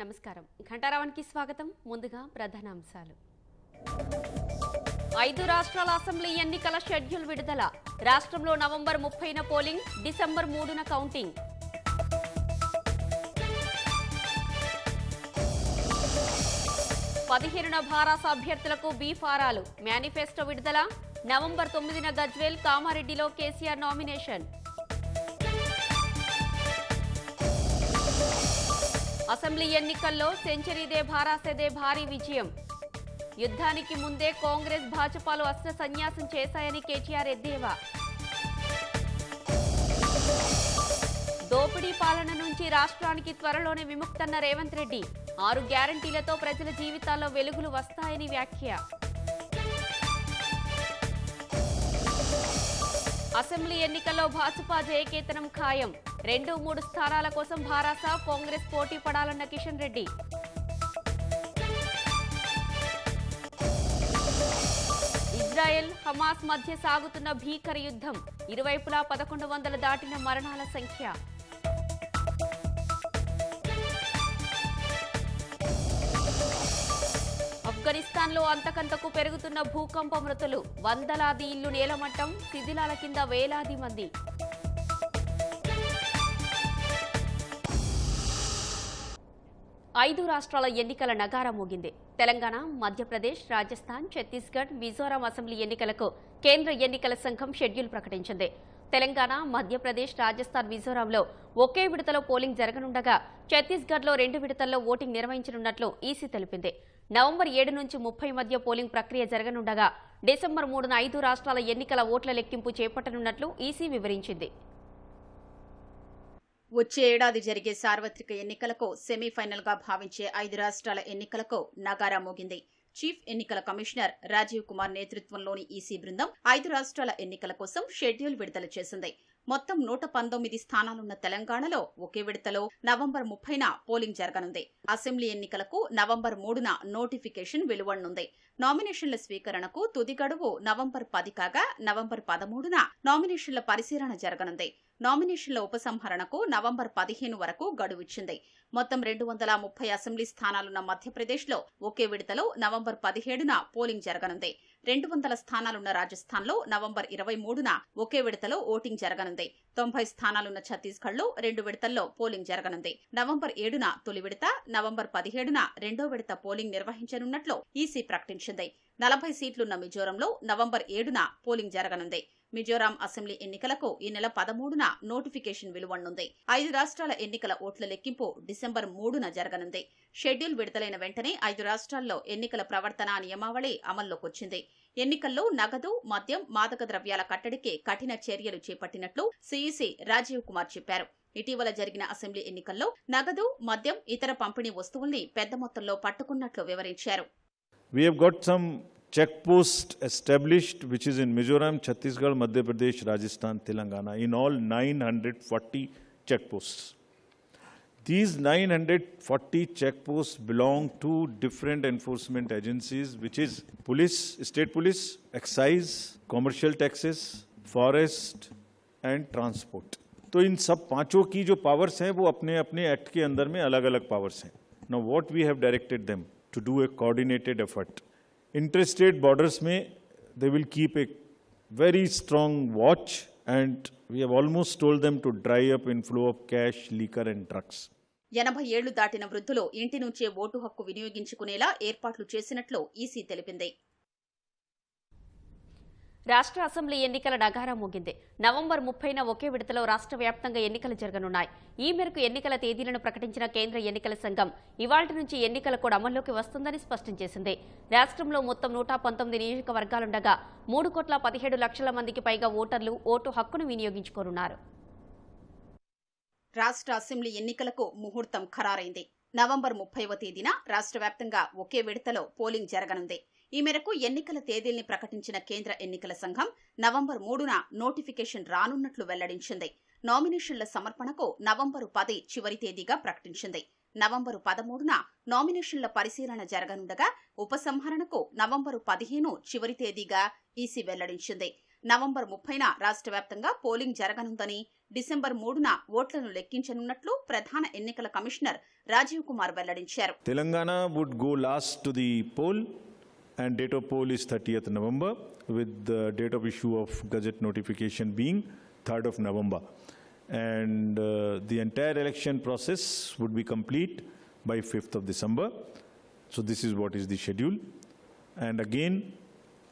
నమస్కారం. ఘంటారావానికి స్వాగతం. ముందుగా ప్రధానాంశాలు. 5 రాష్ట్రాల అసెంబ్లీ ఎన్నికల షెడ్యూల్ విడుదల. రాష్ట్రంలో నవంబర్ 30న పోలింగ్, డిసెంబర్ 3న కౌంటింగ్. పదిహేనున భారాస అభ్యర్థులకు బి ఫారాలు. మేనిఫెస్టో విడుదల. నవంబర్ 9న గజ్వేల్, కామారెడ్డిలో కేసీఆర్ నామినేషన్. అసెంబ్లీ ఎన్నికల్లో సెంచరీదే భారాసేదే భారీ విజయం. యుద్ధానికి ముందే కాంగ్రెస్ భాజపాలు అస్త్ర సన్యాసం చేశాయని కేటీఆర్ ఎద్దేవా. దోపిడీ పాలన నుంచి రాష్ట్రానికి త్వరలోనే విముక్తన్న రేవంత్ రెడ్డి. 6 గ్యారంటీలతో ప్రజల జీవితాల్లో వెలుగులు వస్తాయని వ్యాఖ్య. అసెంబ్లీ ఎన్నికల్లో భాజపా జయకేతనం ఖాయం. 2-3 స్థానాల కోసం భారాస, కాంగ్రెస్ పోటీ పడాలన్న కిషన్ రెడ్డి. ఇజ్రాయెల్, హమాస్ మధ్య సాగుతున్న భీకర యుద్ధం. ఇరువైపులా 1100 దాటిన మరణాల సంఖ్య. ఆఫ్ఘనిస్తాన్లో అంతకంతకు పెరుగుతున్న భూకంప మృతులు. వందలాది ఇళ్లు నేలమట్టం, శిథిలాల కింద వేలాది మంది. ఐదు రాష్ట్రాల ఎన్నికల నగారా మోగింది. తెలంగాణ, మధ్యప్రదేశ్, రాజస్థాన్, ఛత్తీస్గఢ్, మిజోరాం అసెంబ్లీ ఎన్నికలకు కేంద్ర ఎన్నికల సంఘం షెడ్యూల్ ప్రకటించింది. తెలంగాణ, మధ్యప్రదేశ్, రాజస్థాన్, మిజోరాంలో ఒకే విడతలో పోలింగ్ జరగనుండగా ఛత్తీస్గఢ్లో 2 విడతల్లో ఓటింగ్ నిర్వహించనున్నట్లు ఈసీ తెలిపింది. నవంబర్ 7 నుంచి 30 మధ్య పోలింగ్ ప్రక్రియ జరగనుండగా డిసెంబర్ 3న 5 రాష్ట్రాల ఎన్నికల ఓట్ల లెక్కింపు చేపట్టనున్నట్లు ఈసీ వివరించింది. వచ్చే ఏడాది జరిగే సార్వత్రిక ఎన్నికలకు సెమీఫైనల్ గా భావించే 5 రాష్ట్రాల ఎన్నికలకు నగారా మోగింది. చీఫ్ ఎన్నికల కమిషనర్ రాజీవ్ కుమార్ నేతృత్వంలోని ఈసీ బృందం 5 రాష్ట్రాల ఎన్నికల కోసం షెడ్యూల్ విడుదల చేసింది. మొత్తం 119 స్థానాలున్న తెలంగాణలో ఒకే విడతలో నవంబర్ 30న పోలింగ్ జరగనుంది. అసెంబ్లీ ఎన్నికలకు నవంబర్ 3న నోటిఫికేషన్ వెలువడనుంది. నామినేషన్ల స్వీకరణకు తుది గడువు నవంబర్ 10 కాగా నవంబర్ 13న నామినేషన్ల పరిశీలన జరగనుంది. నామినేషన్ల ఉపసంహరణకు నవంబర్ 15 వరకు గడువిచ్చింది. మొత్తం 230 అసెంబ్లీ స్థానాలున్న మధ్యప్రదేశ్లో ఒకే విడతలో నవంబర్ 17న పోలింగ్ జరగనుంది. 200 స్థానాలున్న రాజస్థాన్లో నవంబర్ 23న ఒకే విడతలో ఓటింగ్ జరగనుంది. 90 స్థానాలున్న ఛత్తీస్గఢ్లో 2 విడతల్లో పోలింగ్ జరగనుంది. నవంబర్ 7న తొలి విడత, నవంబర్ 17న రెండో విడత పోలింగ్ నిర్వహించనున్నట్లు ఈసీ ప్రకటించింది. 40 సీట్లున్న మిజోరంలో నవంబర్ 7న పోలింగ్ జరగనుంది. మిజోరాం అసెంబ్లీ ఎన్నికలకు ఈ నెల 13న నోటిఫికేషన్ వెలువడనుంది. 5 రాష్ట్రాల ఎన్నికల ఓట్ల లెక్కింపు డిసెంబర్ 3న జరగనుంది. షెడ్యూల్ విడుదలైన వెంటనే 5 రాష్ట్రాల్లో ఎన్నికల ప్రవర్తనా నియమావళి అమల్లోకొచ్చింది. ఎన్నికల్లో నగదు, మద్యం, మాదక ద్రవ్యాల కట్టడికి కఠిన చర్యలు చేపట్టినట్లు సీఈసీ రాజీవ్ కుమార్ చెప్పారు. ఇటీవల జరిగిన అసెంబ్లీ ఎన్నికల్లో నగదు, మద్యం, ఇతర పంపిణీ వస్తువుల్ని పెద్ద మొత్తంలో పట్టుకున్నట్లు వివరించారు. Check post established which is in Mizoram, Chhattisgarh, Madhya Pradesh, Rajasthan, Telangana, in all 940 check posts. These 940 check posts belong to different enforcement agencies, which is police, state police, excise, commercial taxes, forest and transport. तो इन सब पांचों की जो powers हैं वो अपने अपने act के अंदर में अलग अलग पावर्स हैं. Now what we have directed them to do a coordinated effort. Interstate borders में they will keep a very strong watch and we have almost told them to dry up inflow of cash, liquor and drugs. 80 ఏళ్లు దాటిన వృద్ధులు ఇంటి నుంచే vote హక్కు వినియోగించుకునేలా ఏర్పాట్లు చేసినట్లు EC తెలిపింది. రాష్ట్ర అసెంబ్లీ ఎన్నికల నగారా మోగింది. నవంబర్ 30న ఒకే విడతలో రాష్ట్ర వ్యాప్తంగా ఎన్నికలు జరగనున్నాయి. ఈ మేరకు ఎన్నికల తేదీలను ప్రకటించిన కేంద్ర ఎన్నికల సంఘం ఇవాళ్టి నుంచి ఎన్నికల కోడ్ అమల్లోకి వస్తుందని స్పష్టం చేసింది. రాష్ట్రంలో మొత్తం 119 నియోజకవర్గాలుండగా 3,17,00,000 మందికి పైగా ఓటర్లు ఓటు హక్కును వినియోగించుకోనున్నారు. రాష్ట్ర అసెంబ్లీ ఎన్నికలకు ముహూర్తం ఖరారైంది. నవంబర్ 30వ తేదీన రాష్ట్ర వ్యాప్తంగా ఒకే విడతలో పోలింగ్ జరగనుంది. ఈ మేరకు ఎన్నికల తేదీల్ని ప్రకటించిన కేంద్ర ఎన్నికల సంఘం నవంబర్ 3న నోటిఫికేషన్ రానున్నట్లు వెల్లడించింది. నామినేషన్ల సమర్పణకు నవంబరు 10 చివరి తేదీగా ప్రకటించింది. నవంబరు 13న నామినేషన్ల పరిశీలన జరగనుండగా ఉపసంహరణకు నవంబరు 15 చివరి తేదీగా ఈసీ వెల్లడించింది. నవంబర్ 30న రాష్ట్ర వ్యాప్తంగా పోలింగ్ జరగనుందని, డిసెంబర్ 3న ఓట్లను లెక్కించనున్నట్లు ప్రధాన ఎన్నికల కమిషనర్ రాజీవ్ కుమార్ వెల్లడించారు. Telangana would go last to the poll and date of poll is 30th November with the date of issue of Gazette notification being 3rd of November. And the entire election process would be complete by 5th of December. So this is what is the schedule. And again,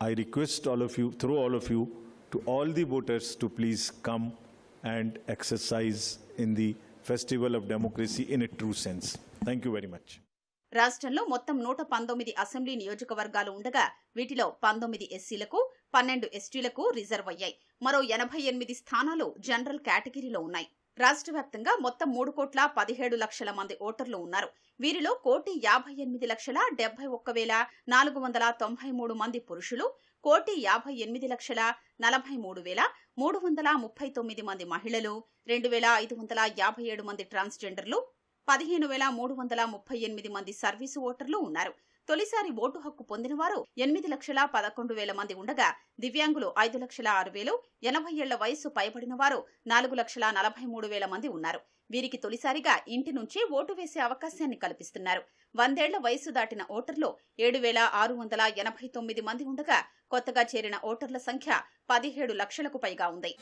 I request all of you, through all of you, to all the voters to please come and exercise in the festival of democracy in a true sense. Thank you very much. రాష్ట్రంలో మొత్తం 119 assembly నియోజకవర్గాలు ఉండగా వీటిలో 19 ఎస్సీలకు 12 ఎస్టీలకు reserve అయ్యాయి. మరో 88 స్థానాలు జనరల్ కేటగిరీలో ఉన్నాయి. రాష్ట్ర వ్యాప్తంగా మొత్తం 3,17 లక్షల మంది ఓటర్లు ఉన్నారు. వీరిలో 1,58,71,493 మంది పురుషులు, 1,58,43,339 మంది మహిళలు, 2,557 మంది ట్రాన్స్జెండర్లు, 15,338 మంది సర్వీసు ఓటర్లు ఉన్నారు. తొలిసారి ఓటు హక్కు పొందిన వారు 8,11,000 మంది ఉండగా దివ్యాంగులు 5,06,000, 80 ఏళ్ల వయసు పైబడిన వారు 4,43,000 మంది ఉన్నారు. వీరికి తొలిసారిగా ఇంటి నుంచి ఓటు వేసే అవకాశాన్ని కల్పిస్తున్నారు. 100 ఏళ్ల వయసు దాటిన ఓటర్లు 7,689 మంది ఉండగా కొత్తగా చేరిన ఓటర్ల సంఖ్య 17 లక్షలకు పైగా ఉంది.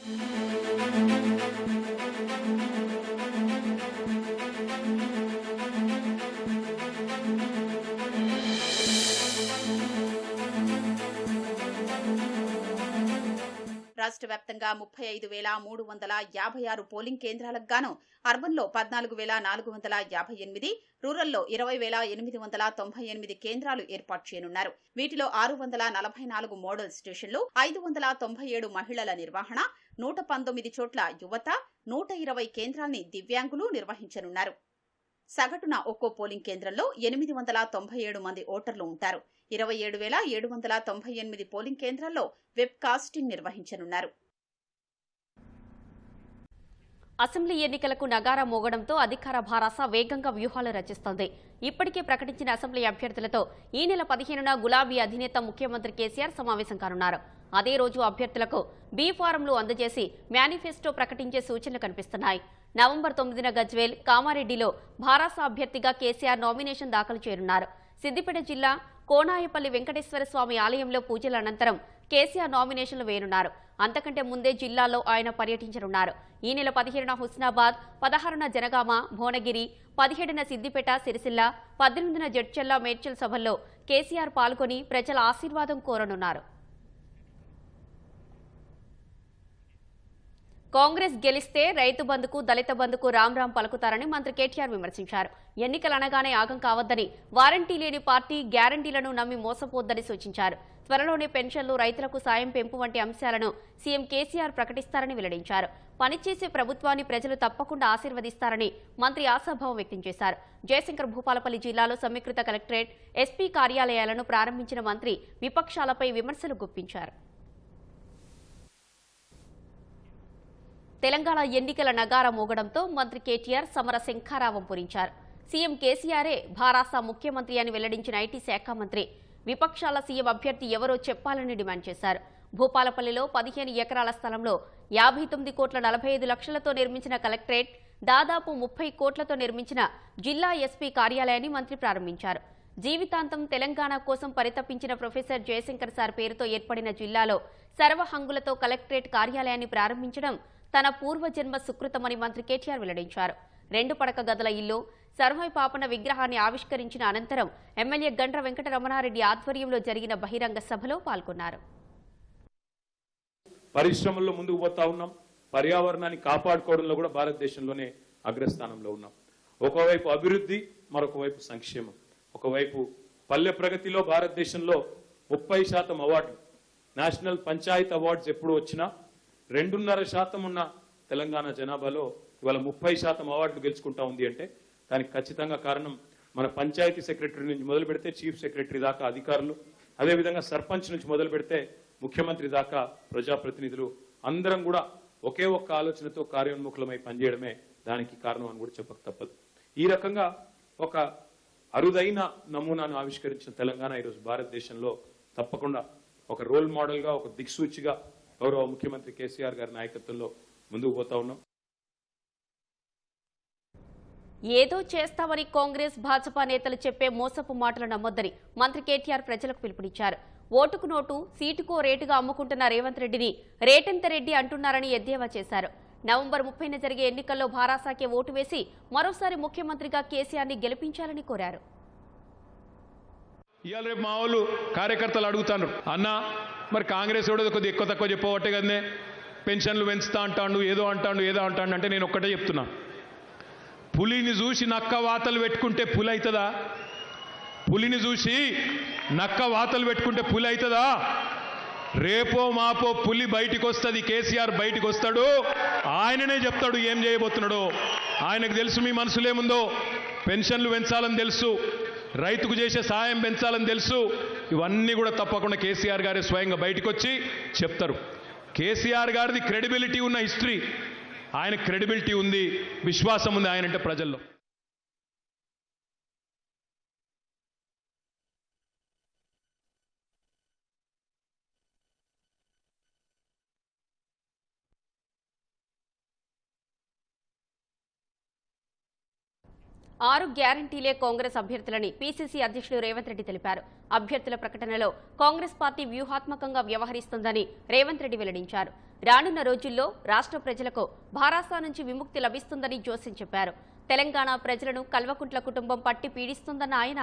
రాష్ట్ర వ్యాప్తంగా 35,356 పోలింగ్ కేంద్రాలకు గాను అర్బన్లో 14,458, రూరల్లో 20,898 కేంద్రాలు ఏర్పాటు చేయనున్నారు. వీటిలో 644 మోడల్ స్టేషన్లు, 597 మహిళల నిర్వహణ, 119 చోట్ల యువత, 120 కేంద్రాల్ని దివ్యాంగులు నిర్వహించనున్నారు. సగటున ఒక్కో పోలింగ్ కేంద్రంలో 897 మంది ఓటర్లు ఉంటారు. 27,798 పోలింగ్ కేంద్రాల్లో వెబ్ కాస్టింగ్ నిర్వహించనున్నారు. అసెంబ్లీ ఎన్నికలకు నగారా మోగడంతో అధికార భారాస వేగంగా వ్యూహాలు రచిస్తోంది. ఇప్పటికే ప్రకటించిన అసెంబ్లీ అభ్యర్థులతో ఈ నెల 15న గులాబీ అధినేత ముఖ్యమంత్రి కేసీఆర్ సమావేశం కానున్నారు. అదే రోజు అభ్యర్థులకు బీ ఫారంలు అందజేసి మేనిఫెస్టో ప్రకటించే సూచనలు కనిపిస్తున్నాయి. నవంబర్ 9న గజ్వేల్, కామారెడ్డిలో భారాస అభ్యర్థిగా కేసీఆర్ నామినేషన్ దాఖలు చేయనున్నారు. సిద్దిపేట జిల్లా కోనాయపల్లి వెంకటేశ్వర స్వామి ఆలయంలో పూజల అనంతరం కేసీఆర్ నామినేషన్లు వేయనున్నారు. అంతకంటే ముందే జిల్లాలో ఆయన పర్యటించనున్నారు. ఈ నెల 15న హుస్నాబాద్, 16న జనగామ, భువనగిరి, 17న సిద్దిపేట, సిరిసిల్ల, 18న జడ్చల్ల, మేడ్చల్ సభల్లో కేసీఆర్ పాల్గొని ప్రజల ఆశీర్వాదం కోరనున్నారు. కాంగ్రెస్ గెలిస్తే రైతు బంధుకు, దళిత బంధుకు రామ్ పలుకుతారని మంత్రి కేటీఆర్ విమర్శించారు. ఎన్నికలు అనగానే ఆగం కావద్దని, వారంటీ లేని పార్టీ గ్యారంటీలను నమ్మి మోసపోద్దని సూచించారు. త్వరలోనే పెన్షన్లు, రైతులకు సాయం పెంపు వంటి అంశాలను సీఎం కేసీఆర్ ప్రకటిస్తారని వెల్లడించారు. పనిచేసే ప్రభుత్వాన్ని ప్రజలు తప్పకుండా ఆశీర్వదిస్తారని మంత్రి ఆశాభావం వ్యక్తం చేశారు. జయశంకర్ భూపాలపల్లి జిల్లాలో సమీకృత కలెక్టరేట్, ఎస్పీ కార్యాలయాలను ప్రారంభించిన మంత్రి విపక్షాలపై విమర్శలు గుప్పించారు. తెలంగాణ ఎన్నికల నగారా మోగడంతో మంత్రి కేటీఆర్ సమర శంఖారావం పూరించారు. సీఎం కేసీఆరే భారాస ముఖ్యమంత్రి అని వెల్లడించిన ఐటీ శాఖ మంత్రి విపక్షాల సీఎం అభ్యర్థి ఎవరో చెప్పాలని డిమాండ్ చేశారు. భూపాలపల్లిలో 15 ఎకరాల స్థలంలో 59,45,00,000తో నిర్మించిన కలెక్టరేట్, దాదాపు 30 కోట్లతో నిర్మించిన జిల్లా ఎస్పీ కార్యాలయాన్ని మంత్రి ప్రారంభించారు. జీవితాంతం తెలంగాణ కోసం పరితపించిన ప్రొఫెసర్ జయశంకర్ సార్ పేరుతో ఏర్పడిన జిల్లాలో సర్వహంగులతో కలెక్టరేట్ కార్యాలయాన్ని ప్రారంభించడం తన పూర్వజన్మ సుకృతమని మంత్రి కేటీఆర్ వెల్లడించారు. 2 పడక గదుల ఇల్లు, సర్వై పాపన విగ్రహాన్ని ఆవిష్కరించిన అనంతరం ఎమ్మెల్యే గండ్ర వెంకటరమణారెడ్డి ఆధ్వర్యంలో జరిగిన బహిరంగ సభలో పాల్గొన్నారు. పరిశ్రమల్లో ముందుకు పోతా ఉన్నాం. పర్యావరణాన్ని కాపాడుకోవడంలో కూడా భారతదేశంలోనే అగ్రస్థానంలో ఉన్నాం. ఒకవైపు అభివృద్ధి, మరొక వైపు సంక్షేమం. ఒకవైపు పల్లె ప్రగతిలో భారతదేశంలో 30% అవార్డు, నేషనల్ పంచాయత్ అవార్డ్స్ ఎప్పుడు వచ్చినా 2.5% ఉన్న తెలంగాణ జనాభాలో ఇవాళ 30% అవార్డులు గెలుచుకుంటా ఉంది అంటే దానికి ఖచ్చితంగా కారణం మన పంచాయతీ సెక్రటరీ నుంచి మొదలు పెడితే చీఫ్ సెక్రటరీ దాకా అధికారులు, అదేవిధంగా సర్పంచ్ నుంచి మొదలు పెడితే ముఖ్యమంత్రి దాకా ప్రజాప్రతినిధులు అందరం కూడా ఒకే ఒక్క ఆలోచనతో కార్యోన్ముఖులమై పనిచేయడమే దానికి కారణం అని కూడా చెప్పక తప్పదు. ఈ రకంగా ఒక అరుదైన నమూనాను ఆవిష్కరించిన తెలంగాణ ఈరోజు భారతదేశంలో తప్పకుండా ఒక రోల్ మోడల్గా, ఒక దిక్సూచిగా గౌరవ ముఖ్యమంత్రి కేసీఆర్ గారి నాయకత్వంలో ముందుకు పోతా ఉన్నాం. ఏదో చేస్తామని కాంగ్రెస్ భాజపా నేతలు చెప్పే మోసపు మాటలు నమ్మొద్దని మంత్రి కేటీఆర్ ప్రజలకు పిలుపునిచ్చారు. ఓటుకు నోటు సీటుకో రేటుగా అమ్ముకుంటున్న రేవంత్ రెడ్డిని రేటెంత రెడ్డి అంటున్నారని ఎద్దేవా చేశారు. నవంబర్ 30న జరిగే ఎన్నికల్లో భారాసాకే ఓటు వేసి మరోసారి ముఖ్యమంత్రిగా కేసీఆర్ని గెలిపించాలని కోరారు. ఇవాళ రేపు మా వాళ్ళు కార్యకర్తలు అడుగుతాను, అన్న మరి కాంగ్రెస్ కూడా కొద్దిగా ఎక్కువ తక్కువ చెప్పవట్టే కదనే, పెన్షన్లు పెంచుతా అంటాడు, ఏదో అంటాడు అంటే నేను ఒక్కటే చెప్తున్నా, పులిని చూసి నక్క వాతలు పెట్టుకుంటే పులి అవుతుందా? పులిని చూసి నక్క వాతలు పెట్టుకుంటే పులి అవుతుందా? రేపో మాపో పులి బయటికి వస్తుంది, కేసీఆర్ బయటికి వస్తాడు, ఆయననే చెప్తాడు ఏం చేయబోతున్నాడో. ఆయనకు తెలుసు మీ మనసులేముందో. పెన్షన్లు పెంచాలని తెలుసు, రైతుకు చేసే సాయం పెంచాలని తెలుసు. ఇవన్నీ కూడా తప్పకుండా కేసీఆర్ గారే స్వయంగా బయటకు వచ్చి చెప్తారు. కేసీఆర్ గారిది క్రెడిబిలిటీ ఉన్న హిస్టరీ, ఆయన క్రెడిబిలిటీ ఉంది, విశ్వాసం ఉంది ఆయనంటే ప్రజల్లో. ఆరు గ్యారంటీలే కాంగ్రెస్ అభ్యర్థులని పీసీసీ అధ్యక్షుడు రేవంత్ రెడ్డి తెలిపారు. అభ్యర్థుల ప్రకటనలో కాంగ్రెస్ పార్టీ వ్యూహాత్మకంగా వ్యవహరిస్తుందని రేవంత్ రెడ్డి వెల్లడించారు. రానున్న రోజుల్లో రాష్ట్ర ప్రజలకు భారాసా నుంచి విముక్తి లభిస్తుందని జోస్యం చెప్పారు. తెలంగాణ ప్రజలను కల్వకుంట్ల కుటుంబం పట్టి పీడిస్తుందన్న ఆయన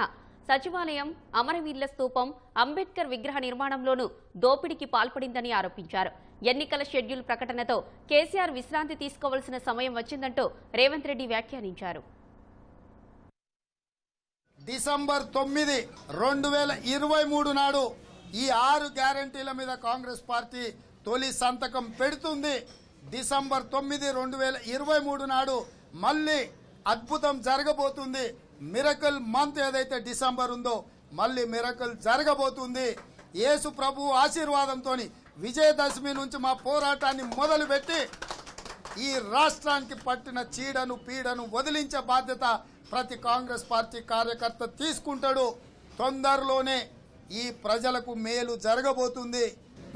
సచివాలయం, అమరవీరుల స్తూపం, అంబేద్కర్ విగ్రహ నిర్మాణంలోనూ దోపిడీకి పాల్పడిందని ఆరోపించారు. ఎన్నికల షెడ్యూల్ ప్రకటనతో కేసీఆర్ విశ్రాంతి తీసుకోవాల్సిన సమయం వచ్చిందంటూ రేవంత్ రెడ్డి వ్యాఖ్యానించారు. డిసెంబర్ 9, 2023 నాడు ఈ 6 గ్యారంటీల మీద కాంగ్రెస్ పార్టీ తొలి సంతకం పెడుతుంది. డిసెంబర్ 9, 2023 నాడు మళ్ళీ అద్భుతం జరగబోతుంది. మిరకల్ మంత్ ఏదైతే డిసెంబర్ ఉందో మళ్ళీ మిరకల్ జరగబోతుంది. యేసు ప్రభు ఆశీర్వాదంతో విజయదశమి నుంచి మా పోరాటాన్ని మొదలుపెట్టి ఈ రాష్ట్రానికి పట్టిన చీడను పీడను వదిలించే బాధ్యత ప్రతి కాంగ్రెస్ పార్టీ కార్యకర్త తీసుకుంటాడు. తొందరలోనే ఈ ప్రజలకు మేలు జరగబోతుంది.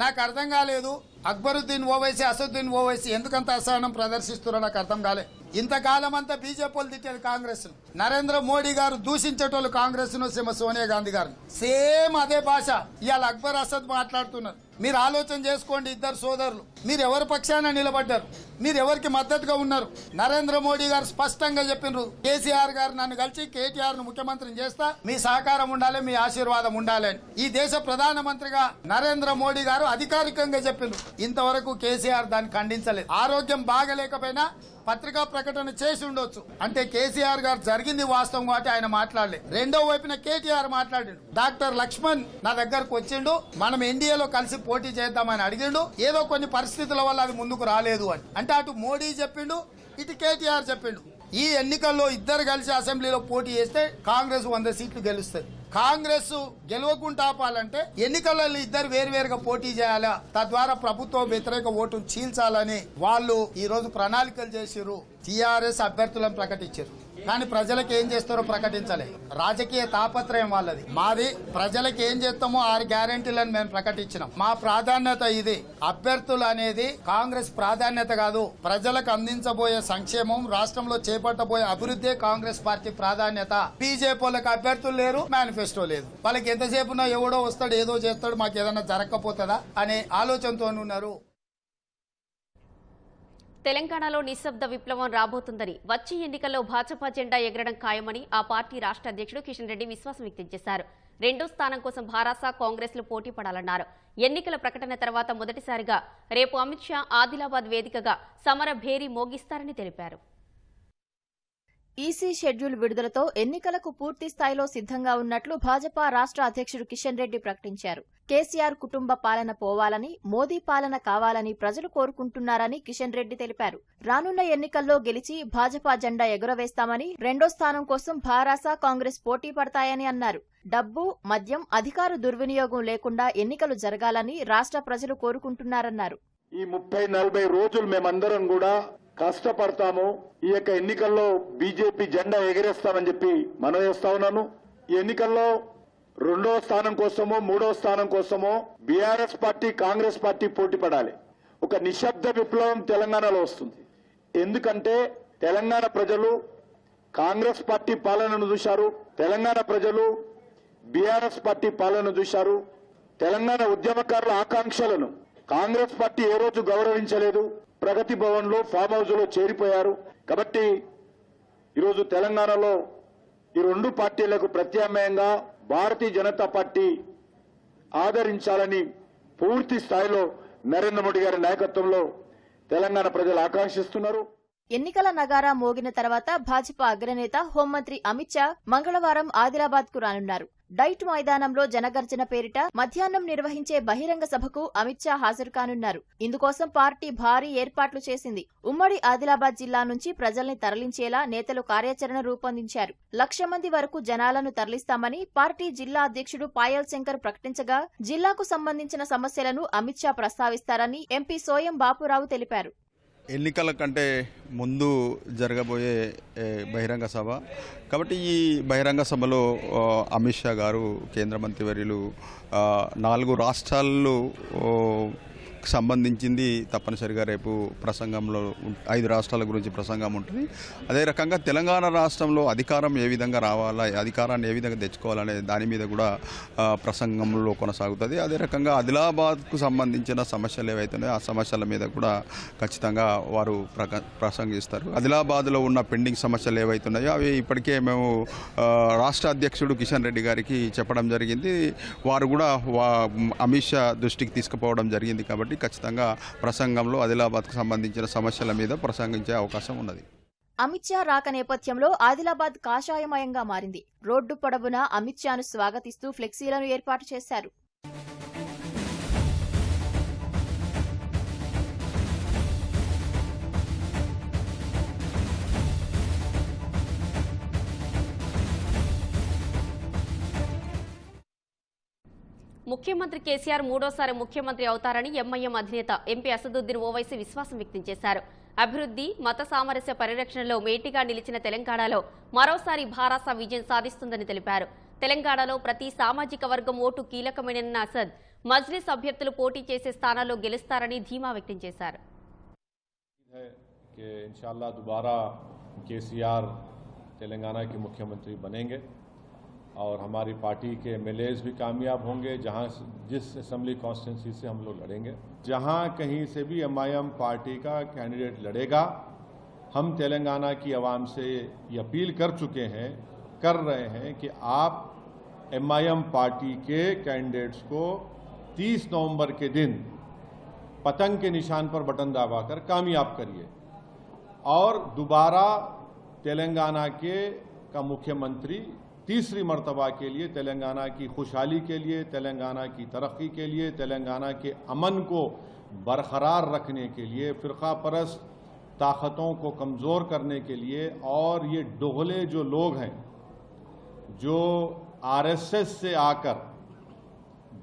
నాకు అర్థం కాలేదు, అక్బరుద్దీన్ ఓవైసీ, అసదుద్దీన్ ఓవైసీ ఎందుకంత అసహనం ప్రదర్శిస్తున్నారో నాకు అర్థం కాలే. ఇంతకాలం అంతా బీజేపీ వాళ్ళు తిట్టేది కాంగ్రెస్, నరేంద్ర మోడీ గారు దూషించేటోళ్ళు కాంగ్రెస్ ను, సోనియా గాంధీ గారు సేమ్ అదే భాష ఇవాళ అక్బర్ అసద్ మాట్లాడుతున్నారు. మీరు ఆలోచన చేసుకోండి, ఇద్దరు సోదరులు, మీరు ఎవరి పక్షాన నిలబడ్డారు, మీరు ఎవరికి మద్దతుగా ఉన్నారు? నరేంద్ర మోడీ గారు స్పష్టంగా చెప్పినారు, కేసీఆర్ గారు నన్ను కలిసి కేటీఆర్ ను ముఖ్యమంత్రిని చేస్తా, మీ సహకారం ఉండాలి, మీ ఆశీర్వాదం ఉండాలి అని ఈ దేశ ప్రధానమంత్రిగా నరేంద్ర మోడీ గారు అధికారికంగా చెప్పినారు. ఇంతవరకు కేసీఆర్ దాన్ని ఖండించలేదు. ఆరోగ్యం బాగలేకపోయినా పత్రికా ప్రకటన చేసి ఉండొచ్చు, అంటే కేసీఆర్ గారు జరిగింది వాస్తవం కాబట్టి ఆయన మాట్లాడలేదు. రెండో వైపున కేటీఆర్ మాట్లాడిండు. డాక్టర్ లక్ష్మణ్ నా దగ్గరకు వచ్చిండు, మనం ఎన్డీఏలో కలిసి పోటీ చేద్దామని అడిగిండు, ఏదో కొన్ని పరిస్థితుల వల్ల అది ముందుకు రాలేదు అని. అంటే అటు మోడీ చెప్పిండు, ఇటు కేటీఆర్ చెప్పిండు. ఈ ఎన్నికల్లో ఇద్దరు కలిసి అసెంబ్లీలో పోటీ చేస్తే కాంగ్రెస్ 100 సీట్లు గెలుస్తుంది. కాంగ్రెస్ గెలవకుండా ఆపాలంటే ఎన్నికలలో ఇద్దరు వేరువేరుగా పోటీ చేయాలా, తద్వారా ప్రభుత్వ వ్యతిరేక ఓటును చీల్చాలని వాళ్ళు ఈ రోజు ప్రణాళికలు చేసిరు. టీఆర్ఎస్ అభ్యర్థులను ప్రకటించారు, కానీ ప్రజలకు ఏం చేస్తారో ప్రకటించలే. రాజకీయ తాపత్రయం వాళ్ళది. మాది ప్రజలకు ఏం చేస్తామో 6 గ్యారంటీలను మేము ప్రకటించినాం. మా ప్రాధాన్యత ఇది. అభ్యర్థులు అనేది కాంగ్రెస్ ప్రాధాన్యత కాదు. ప్రజలకు అందించబోయే సంక్షేమం, రాష్ట్రంలో చేపట్టబోయే అభివృద్ధి కాంగ్రెస్ పార్టీ ప్రాధాన్యత. బీజేపీ వాళ్ళకి అభ్యర్థులు లేరు, మేనిఫెస్టో లేదు. వాళ్ళకి ఎంతసేపు ఎవడో వస్తాడు, ఏదో చేస్తాడు, మాకు ఏదైనా జరగకపోతుందా అనే ఆలోచనతో ఉన్నారు. తెలంగాణలో నిశ్శబ్ద విప్లవం రాబోతుందని, వచ్చే ఎన్నికల్లో భాజపా జెండా ఎగరడం ఖాయమని ఆ పార్టీ రాష్ట్ర అధ్యక్షుడు కిషన్ రెడ్డి విశ్వాసం వ్యక్తం చేశారు. 2వ స్థానం కోసం భారాస, కాంగ్రెస్లు పోటీ పడాలన్నారు. ఎన్నికల ప్రకటన తర్వాత మొదటిసారిగా రేపు అమిత్ షా ఆదిలాబాద్ వేదికగా సమర భేరీ మోగిస్తారని తెలిపారు. ఈసీ షెడ్యూల్ విడుదలతో ఎన్నికలకు పూర్తి స్థాయిలో సిద్ధంగా ఉన్నట్లు భాజపా రాష్ట్ర అధ్యక్షుడు కిషన్ రెడ్డి ప్రకటించారు. కేసీఆర్ కుటుంబ పాలన పోవాలని, మోదీ పాలన కావాలని ప్రజలు కోరుకుంటున్నారని కిషన్ రెడ్డి తెలిపారు. రానున్న ఎన్నికల్లో గెలిచి భాజపా జెండా ఎగురవేస్తామని, 2వ స్థానం కోసం భారాస, కాంగ్రెస్ పోటీ పడతాయని అన్నారు. డబ్బు, మద్యం, అధికార దుర్వినియోగం లేకుండా ఎన్నికలు జరగాలని రాష్ట్ర ప్రజలు కోరుకుంటున్నారన్నారు. ఈ 30-40 రోజులు మేమందరం కూడా కష్టపడతాము. ఈ యొక్క ఎన్నికల్లో బీజేపీ జెండా ఎగరేస్తామని చెప్పి మనం చేస్తా ఉన్నాను. ఈ ఎన్నికల్లో 2వ స్థానం కోసమో 3వ స్థానం కోసమో బీఆర్ఎస్ పార్టీ, కాంగ్రెస్ పార్టీ పోటీ పడాలి. ఒక నిశ్శబ్ద విప్లవం తెలంగాణలో వస్తుంది. ఎందుకంటే తెలంగాణ ప్రజలు కాంగ్రెస్ పార్టీ పాలనను చూశారు, తెలంగాణ ప్రజలు బీఆర్ఎస్ పార్టీ పాలనను చూశారు. తెలంగాణ ఉద్యమకారుల ఆకాంక్షలను కాంగ్రెస్ పార్టీ ఏ రోజు గౌరవించలేదు. ప్రగతి భవన్ లో ఫామ్ హౌస్ లో చేరిపోయారు. కాబట్టి ఈరోజు తెలంగాణలో ఈ రెండు పార్టీలకు ప్రత్యామ్నాయంగా భారతీయ జనతా పార్టీ ఆదరించాలని పూర్తి స్థాయిలో నరేంద్ర మోడీ గారి నాయకత్వంలో తెలంగాణ ప్రజలు ఆకాంక్షిస్తున్నారు. ఎన్నికల నగారా మోగిన తర్వాత భాజపా అగ్రనేత హోంమంత్రి అమిత్ షా మంగళవారం ఆదిలాబాద్ కు రానున్నారు. డైట్ మైదానంలో జనగర్జన పేరిట మధ్యాహ్నం నిర్వహించే బహిరంగ సభకు అమిత్ షా హాజరు కానున్నారు. ఇందుకోసం పార్టీ భారీ ఏర్పాట్లు చేసింది. ఉమ్మడి ఆదిలాబాద్ జిల్లా నుంచి ప్రజల్ని తరలించేలా నేతలు కార్యాచరణ రూపొందించారు. 1,00,000 మంది వరకు జనాలను తరలిస్తామని పార్టీ జిల్లా అధ్యక్షుడు పాయల్ శంకర్ ప్రకటించగా, జిల్లాకు సంబంధించిన సమస్యలను అమిత్ షా ప్రస్తావిస్తారని ఎంపీ సోయం బాపురావు తెలిపారు. ఎన్నికల కంటే ముందు జరగబోయే బహిరంగ సభ కాబట్టి ఈ బహిరంగ సభలో అమిత్ షా గారు కేంద్ర మంత్రివర్యులు 4 రాష్ట్రాల్లో సంబంధించింది తప్పనిసరిగా రేపు ప్రసంగంలో 5 రాష్ట్రాల గురించి ప్రసంగం ఉంటుంది. అదే రకంగా తెలంగాణ రాష్ట్రంలో అధికారం ఏ విధంగా రావాలా, అధికారాన్ని ఏ విధంగా తెచ్చుకోవాలనే దాని మీద కూడా ప్రసంగంలో కొనసాగుతుంది. అదే రకంగా ఆదిలాబాద్కు సంబంధించిన సమస్యలు ఏవైతున్నాయో ఆ సమస్యల మీద కూడా ఖచ్చితంగా వారు ప్రసంగిస్తారు. ఆదిలాబాద్లో ఉన్న పెండింగ్ సమస్యలు ఏవైతున్నాయో అవి ఇప్పటికే మేము రాష్ట్ర అధ్యక్షుడు కిషన్ రెడ్డి గారికి చెప్పడం జరిగింది. వారు కూడా అమిత్ షా దృష్టికి తీసుకుపోవడం జరిగింది. కాబట్టి ఖచ్చితంగా ప్రసంగంలో ఆదిలాబాద్కు సంబంధించిన సమస్యల మీద ప్రసంగించే అవకాశం ఉన్నది. అమిత్ షా రాక నేపథ్యంలో ఆదిలాబాద్ కాషాయమయంగా మారింది. రోడ్డు పొడవునా అమిత్ షాను స్వాగతిస్తూ ఫ్లెక్సీలను ఏర్పాటు చేశారు. ముఖ్యమంత్రి కేసీఆర్ మూడోసారి ముఖ్యమంత్రి అవుతారని ఎంఐఎం అధినేత ఎంపీ అసదుద్దీన్ ఓవైసీ విశ్వాసం వ్యక్తం చేశారు. అభివృద్ధి, మత సామరస్య పరిరక్షణలో మేటిగా నిలిచిన తెలంగాణలో మరోసారి భారాస విజయం సాధిస్తుందని తెలిపారు. తెలంగాణలో ప్రతి సామాజిక వర్గం ఓటు కీలకమైన అసద్ మజ్లిస్ అభ్యర్థులు పోటీ చేసే స్థానాల్లో గెలుస్తారని ధీమా వ్యక్తం చేశారు. इंशाअल्लाह दोबारा केसीआर तेलंगाना के मुख्यमंत्री बनेंगे और हमारी पार्टी के एमएलएज भी कामयाब होंगे. जहां जिस असेंबली कॉन्स्टिट्यूंसी से हम लोग लड़ेंगे, जहां कहीं से भी एमआईएम पार्टी का कैंडिडेट लड़ेगा, हम तेलंगाना की आवाम से ये अपील कर रहे हैं कि आप एमआईएम पार्टी के कैंडिडेट्स को 30 नवंबर के दिन पतंग के निशान पर बटन दबाकर कामयाब करिए और दोबारा तेलंगाना का मुख्यमंत्री तीसरी मर्तबा के लिए, तेलंगाना की खुशहाली के लिए, तेलंगाना की तरक्की के लिए, तेलंगाना के अमन को बरकरार रखने के लिए, फिरका परस्त ताकतों को कमज़ोर करने के लिए और ये दोगले जो लोग हैं जो आरएसएस से आकर,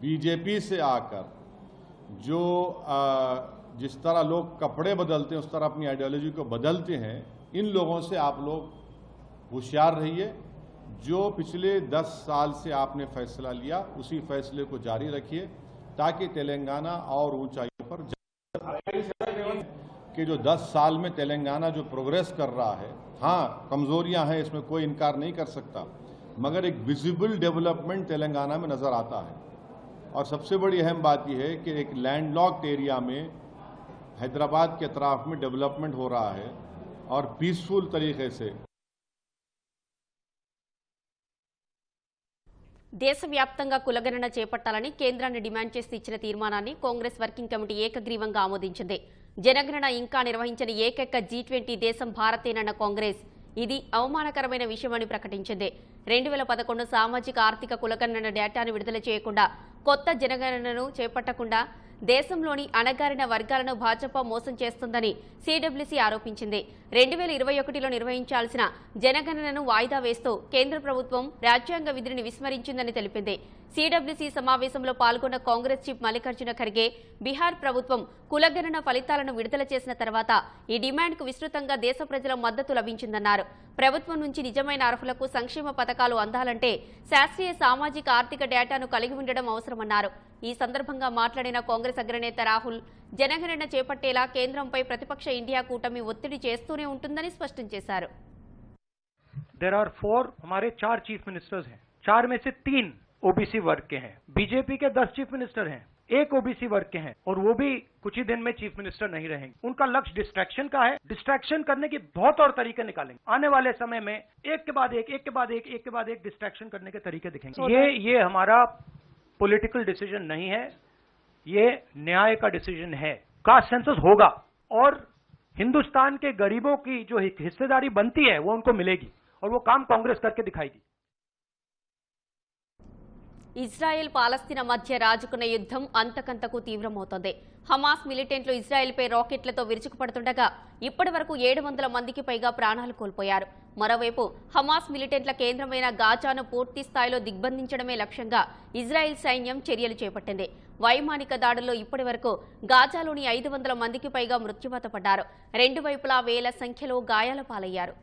बीजेपी से आकर जो जिस तरह लोग कपड़े बदलते हैं उस तरह अपनी आइडियोलॉजी को बदलते हैं, इन लोगों से आप लोग होशियार रहिए. जो पिछले 10 साल से आपने फैसला लिया उसी फैसले को जारी रखिए ताकि तेलंगाना और ऊंचाइयों पर कि जो 10 साल में तेलंगाना जो प्रोग्रेस कर रहा है, हाँ कमजोरियां हैं इसमें कोई इनकार नहीं कर सकता, मगर एक विजिबल डेवलपमेंट तेलंगाना में नजर आता है. और सबसे बड़ी अहम बात यह है कि एक लैंडलॉक्ड एरिया में हैदराबाद के अतराफ में डेवलपमेंट हो रहा है और पीसफुल तरीके से. దేశవ్యాప్తంగా కులగణన చేపట్టాలని కేంద్రాన్ని డిమాండ్ చేసి ఇచ్చిన తీర్మానాన్ని కాంగ్రెస్ వర్కింగ్ కమిటీ ఏకగ్రీవంగా ఆమోదించింది. జనగణన ఇంకా నిర్వహించని ఏకైక G20 దేశం భారతేనన్న కాంగ్రెస్ ఇది అవమానకరమైన విషయమని ప్రకటించింది. 2011 సామాజిక ఆర్థిక కులగణన డేటాను విడుదల చేయకుండా, కొత్త జనగణనను చేపట్టకుండా దేశంలోని అణగారిన వర్గాలను భాజపా మోసం చేస్తుందని సిడబ్ల్యూసీ ఆరోపించింది. 2021లో నిర్వహించాల్సిన జనగణనను వాయిదా వేస్తూ కేంద్ర ప్రభుత్వం రాజ్యాంగ విధిని విస్మరించిందని తెలిపింది. సిడబ్ల్యూసీ సమావేశంలో పాల్గొన్న కాంగ్రెస్ చీఫ్ మల్లికార్జున ఖర్గే బీహార్ ప్రభుత్వం కులగణన ఫలితాలను విడుదల చేసిన తర్వాత ఈ డిమాండ్కు విస్తృతంగా దేశ ప్రజల మద్దతు లభించిందన్నారు. ప్రభుత్వం నుంచి నిజమైన అర్హులకు సంక్షేమ పథకాలు అందాలంటే శాస్త్రీయ సామాజిక ఆర్థిక డేటాను కలిగి ఉండడం అవసరమన్నారు. ఈ సందర్భంగా మాట్లాడిన కాంగ్రెస్ అగ్రనేత రాహుల్ జనగణన చేపట్టేలా కేంద్రంపై ప్రతిపక్ష ఇండియా కూటమి ఒత్తిడి చేస్తూనే ఉంటుందని స్పష్టం చేశారు. देयर आर 4 हमारे 4 चीफ मिनिस्टर्स हैं, 4 में से 3 ओबीसी वर्ग के हैं। बीजेपी के 10 चीफ मिनिस्टर हैं, 1 ओबीसी वर्ग के हैं, और वो भी कुछ ही दिन में चीफ मिनिस्टर नहीं रहेंगे। उनका लक्ष्य डिस्ट्रैक्शन का है। डिस्ट्रैक्शन करने के बहुत और तरीके निकालेंगे। आने वाले समय में एक के बाद एक डिस्ट्रैक्शन करने के तरीके दिखेंगे। ये हमारा पॉलिटिकल डिसीजन नहीं है, ये न्याय का डिसीजन है। कास्ट सेंसस होगा और हिंदुस्तान के गरीबों की जो हिस्सेदारी बनती है वो उनको मिलेगी, और वो काम कांग्रेस करके दिखाएगी। ఇజ్రాయెల్ పాలస్తీనా మధ్య రాజుకున్న యుద్ధం అంతకంతకు తీవ్రమవుతోంది. హమాస్ మిలిటెంట్లు ఇజ్రాయెల్పై రాకెట్లతో విరుచుకుపడుతుండగా ఇప్పటి వరకు 700 మందికి పైగా ప్రాణాలు కోల్పోయారు. మరోవైపు హమాస్ మిలిటెంట్ల కేంద్రమైన గాజాను పూర్తి స్థాయిలో దిగ్బంధించడమే లక్ష్యంగా ఇజ్రాయెల్ సైన్యం చర్యలు చేపట్టింది. వైమానిక దాడుల్లో ఇప్పటి వరకు గాజాలోని 500 మందికి పైగా మృత్యువాత పడ్డారు. రెండు వైపులా వేల సంఖ్యలో గాయాల పాలయ్యారు.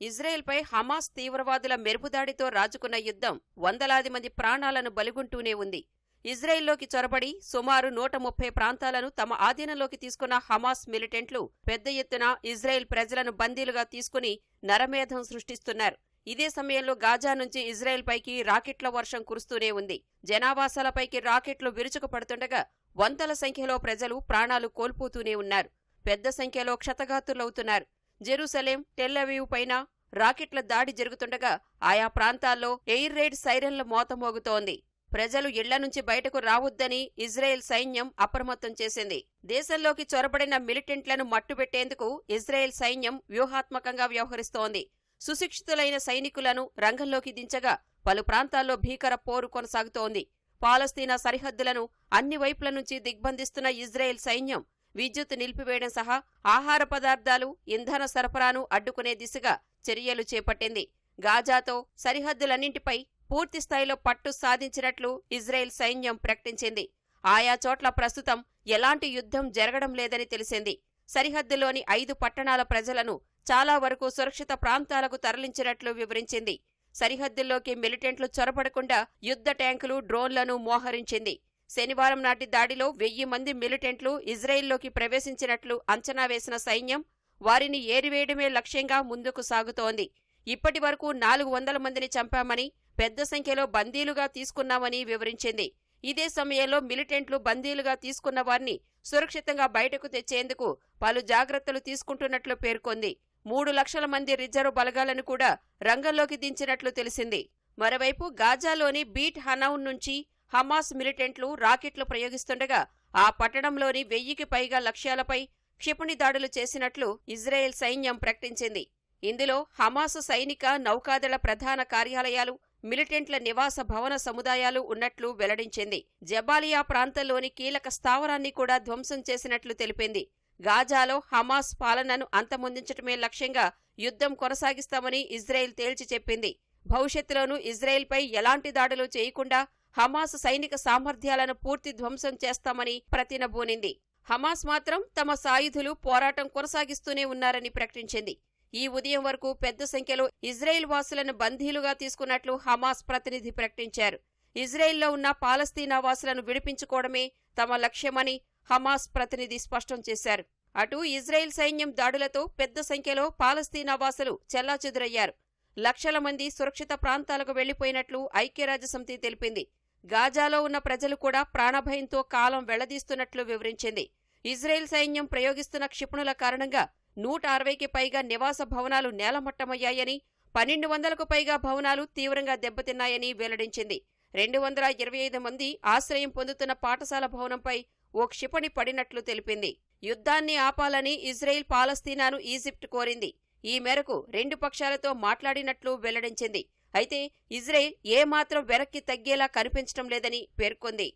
ఇజ్రాయెల్పై హమాస్ తీవ్రవాదుల మెరుపుదాడితో రాజుకున్న యుద్ధం వందలాది మంది ప్రాణాలను బలిగొంటూనే ఉంది. ఇజ్రాయెల్లోకి చొరబడి సుమారు 130 ప్రాంతాలను తమ ఆధీనంలోకి తీసుకున్న హమాస్ మిలిటెంట్లు పెద్ద ఎత్తున ఇజ్రాయెల్ ప్రజలను బందీలుగా తీసుకుని నరమేధం సృష్టిస్తున్నారు. ఇదే సమయంలో గాజా నుంచి ఇజ్రాయెల్పైకి రాకెట్ల వర్షం కురుస్తూనే ఉంది. జనావాసాలపైకి రాకెట్లు విరుచుకుపడుతుండగా వందల సంఖ్యలో ప్రజలు ప్రాణాలు కోల్పోతూనే ఉన్నారు. పెద్ద సంఖ్యలో క్షతగాతులవుతున్నారు. జెరూసలేం, టెల్ అవీవ్ పైన రాకెట్ల దాడి జరుగుతుండగా ఆయా ప్రాంతాల్లో ఎయిర్ రైడ్ సైరన్ల మోత మోగుతోంది. ప్రజలు ఇళ్ల నుంచి బయటకు రావొద్దని ఇజ్రాయెల్ సైన్యం అప్రమత్తం చేసింది. దేశంలోకి చొరబడిన మిలిటెంట్లను మట్టుబెట్టేందుకు ఇజ్రాయెల్ సైన్యం వ్యూహాత్మకంగా వ్యవహరిస్తోంది. సుశిక్షితులైన సైనికులను రంగంలోకి దించగా పలు ప్రాంతాల్లో భీకర పోరు కొనసాగుతోంది. పాలస్తీనా సరిహద్దులను అన్ని వైపుల నుంచి దిగ్బంధిస్తున్న ఇజ్రాయెల్ సైన్యం విద్యుత్ నిలిపివేయడం సహా ఆహార పదార్థాలు, ఇంధన సరఫరాను అడ్డుకునే దిశగా చర్యలు చేపట్టింది. గాజాతో సరిహద్దులన్నింటిపై పూర్తిస్థాయిలో పట్టు సాధించినట్లు ఇజ్రాయెల్ సైన్యం ప్రకటించింది. ఆయా చోట్ల ప్రస్తుతం ఎలాంటి యుద్ధం జరగడం లేదని తెలిసింది. సరిహద్దులోని 5 పట్టణాల ప్రజలను చాలా వరకు సురక్షిత ప్రాంతాలకు తరలించినట్లు వివరించింది. సరిహద్దుల్లోకి మిలిటెంట్లు చొరబడకుండా యుద్ధ ట్యాంకులు, డ్రోన్లను మోహరించింది. శనివారం నాటి దాడిలో 1000 మంది మిలిటెంట్లు ఇజ్రాయెల్లోకి ప్రవేశించినట్లు అంచనా వేసిన సైన్యం వారిని ఏరివేయడమే లక్ష్యంగా ముందుకు సాగుతోంది. ఇప్పటి వరకు 400 మందిని చంపామని, పెద్ద సంఖ్యలో బందీలుగా తీసుకున్నామని వివరించింది. ఇదే సమయంలో మిలిటెంట్లు బందీలుగా తీసుకున్న వారిని సురక్షితంగా బయటకు తెచ్చేందుకు పలు జాగ్రత్తలు తీసుకుంటున్నట్లు పేర్కొంది. 3 లక్షల మంది రిజర్వ్ బలగాలను కూడా రంగంలోకి దించినట్లు తెలిసింది. మరోవైపు గాజాలోని బీట్ హనౌన్ నుంచి హమాస్ మిలిటెంట్లు రాకెట్లు ప్రయోగిస్తుండగా ఆ పట్టణంలోని 1000కి పైగా లక్ష్యాలపై క్షిపణి దాడులు చేసినట్లు ఇజ్రాయెల్ సైన్యం ప్రకటించింది. ఇందులో హమాస్ సైనిక, నౌకాదళ ప్రధాన కార్యాలయాలు, మిలిటెంట్ల నివాస భవన సముదాయాలు ఉన్నట్లు వెల్లడించింది. జబాలియా ప్రాంతంలోని కీలక స్థావరాన్ని కూడా ధ్వంసం చేసినట్లు తెలిపింది. గాజాలో హమాస్ పాలనను అంతమొందించటమే లక్ష్యంగా యుద్ధం కొనసాగిస్తామని ఇజ్రాయెల్ తేల్చి చెప్పింది. భవిష్యత్తులోనూ ఇజ్రాయెల్పై ఎలాంటి దాడులు చేయకుండా హమాస్ సైనిక సామర్థ్యాలను పూర్తి ధ్వంసం చేస్తామని ప్రతినబూనింది. హమాస్ మాత్రం తమ సాయుధులు పోరాటం కొనసాగిస్తూనే ఉన్నారని ప్రకటించింది. ఈ ఉదయం వరకు పెద్ద సంఖ్యలో ఇజ్రాయెల్ వాసులను బందీలుగా తీసుకున్నట్లు హమాస్ ప్రతినిధి ప్రకటించారు. ఇజ్రాయెల్లో ఉన్న పాలస్తీనా వాసులను విడిపించుకోవడమే తమ లక్ష్యమని హమాస్ ప్రతినిధి స్పష్టం చేశారు. అటు ఇజ్రాయెల్ సైన్యం దాడులతో పెద్ద సంఖ్యలో పాలస్తీనా వాసులు చెల్లాచెదురయ్యారు. లక్షల మంది సురక్షిత ప్రాంతాలకు వెళ్లిపోయినట్లు ఐక్యరాజ్యసమితి తెలిపింది. గాజాలో ఉన్న ప్రజలు కూడా ప్రాణభయంతో కాలం వెళ్లదీస్తున్నట్లు వివరించింది. ఇజ్రాయెల్ సైన్యం ప్రయోగిస్తున్న క్షిపణుల కారణంగా 160కి పైగా నివాస భవనాలు నేలమట్టమయ్యాయని, 1200కు పైగా భవనాలు తీవ్రంగా దెబ్బతిన్నాయని వెల్లడించింది. 225 మంది ఆశ్రయం పొందుతున్న పాఠశాల భవనంపై ఓ క్షిపణి పడినట్లు తెలిపింది. యుద్ధాన్ని ఆపాలని ఇజ్రాయెల్ పాలస్తీనాను ఈజిప్ట్ కోరింది. ఈ మేరకు 2 పక్షాలతో మాట్లాడినట్లు వెల్లడించింది. అయితే ఇజ్రాయెల్ ఏమాత్రం వెనక్కి తగ్గేలా కనిపించడం లేదని పేర్కొంది.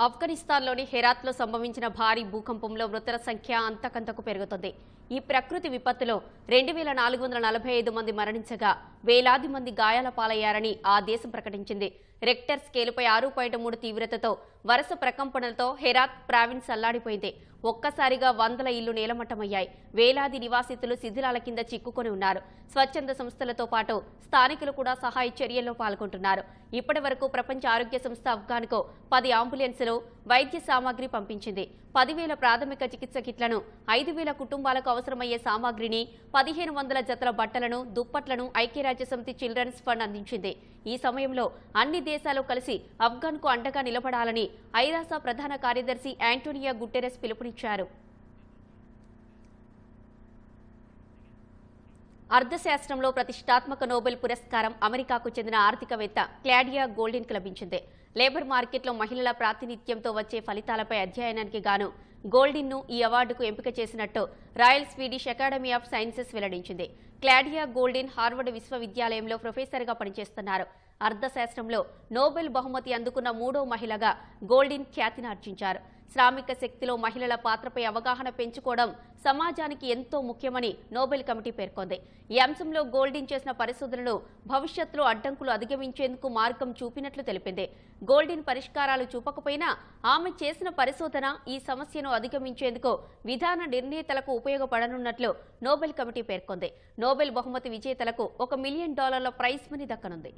ఆఫ్ఘనిస్తాన్లోని హెరాత్లో సంభవించిన భారీ భూకంపంలో మృతుల సంఖ్య అంతకంతకు పెరుగుతోంది. ఈ ప్రకృతి విపత్తులో 2445 మంది మరణించగా వేలాది మంది గాయాల పాలయ్యారని ఆ దేశం ప్రకటించింది. రెక్టర్ స్కేలుపై 6.3 తీవ్రతతో వరుస ప్రకంపనలతో హెరాత్ ప్రావిన్స్ అల్లాడిపోయింది. ఒక్కసారిగా వందల ఇళ్లు నేలమట్టమయ్యాయి. వేలాది నివాసితులు శిథిలాల కింద చిక్కుకొని ఉన్నారు. స్వచ్ఛంద సంస్థలతో పాటు స్థానికులు కూడా సహాయ చర్యల్లో పాల్గొంటున్నారు. ఇప్పటి వరకు ప్రపంచ ఆరోగ్య సంస్థ ఆఫ్ఘాన్కు 10 అంబులెన్సులు, వైద్య సామాగ్రి పంపించింది. 10,000 ప్రాథమిక చికిత్స కిట్లను, 5,000 కుటుంబాలకు అవసరమయ్యే సామాగ్రిని, 1,500 జతల బట్టలను, దుప్పట్లను ఐక్యరాజ్యసమితి చిల్డ్రన్స్ ఫండ్ అందించింది. ఈ సమయంలో అన్ని దేశాలు కలిసి ఆఫ్ఘన్కు అండగా నిలబడాలని ఐరాస ప్రధాన కార్యదర్శి యాంటోనియో గుటెరెస్ పిలుపునిచ్చారు. అర్థశాస్త్రంలో ప్రతిష్టాత్మక నోబెల్ పురస్కారం అమెరికాకు చెందిన ఆర్థికవేత్త క్లాడియా గోల్డిన్కు లభించింది. లేబర్ మార్కెట్లో మహిళల ప్రాతినిధ్యంతో వచ్చే ఫలితాలపై అధ్యయనానికి గాను గోల్డిన్ను ఈ అవార్డుకు ఎంపిక చేసినట్టు royal Swedish academy of sciences వెల్లడించింది. క్లాడియా గోల్డిన్ హార్వర్డ్ విశ్వవిద్యాలయంలో ప్రొఫెసర్గా పనిచేస్తున్నారు. అర్థశాస్త్రంలో నోబెల్ బహుమతి అందుకున్న 3వ మహిళగా గోల్డిన్ ఖ్యాతిని ఆర్జించారు. శ్రామిక శక్తిలో మహిళల పాత్రపై అవగాహన పెంచుకోవడం సమాజానికి ఎంతో ముఖ్యమని నోబెల్ కమిటీ పేర్కొంది. ఈ అంశంలో గోల్డిన్ చేసిన పరిశోధనలు భవిష్యత్తులో అడ్డంకులు అధిగమించేందుకు మార్గం చూపినట్లు తెలిపింది. గోల్డిన్ పరిష్కారాలు చూపకపోయినా ఆమె చేసిన పరిశోధన ఈ సమస్యను అధిగమించేందుకు విధాన నిర్ణేతలకు ఉపయోగపడనున్నట్లు నోబెల్ కమిటీ పేర్కొంది. నోబెల్ బహుమతి విజేతలకు $1 మిలియన్ ప్రైజ్ మనీ దక్కనుంది.